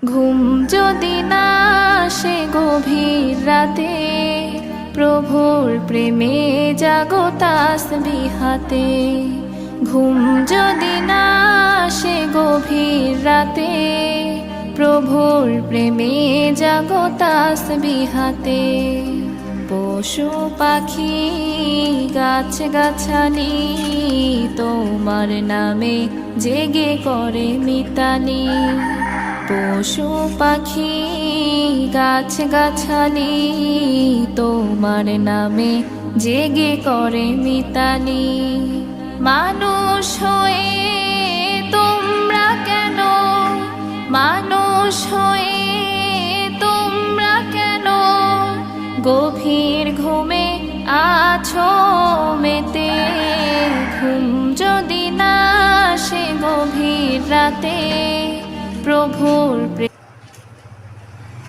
ঘুম যদি না আসে গভীর রাতে, প্রভুর প্রেমে জাগো তাসবিহাতে। ঘুম যদি না আসে গভীর রাতে, প্রভুর প্রেমে জাগো তাসবিহাতে। পশু পাখি গাছ গাছালি তোমার নামে জেগে করে মিতালি। পশু পাখি গাছ গাছালি তোমার নামে জেগে করে মিতালি। মানুষ হয়ে তোমরা কেন, মানুষ হয়ে তোমরা কেন গভীর ঘুমে আছো মেতে। ঘুম যদি না আসে গভীর রাতে, প্রভুর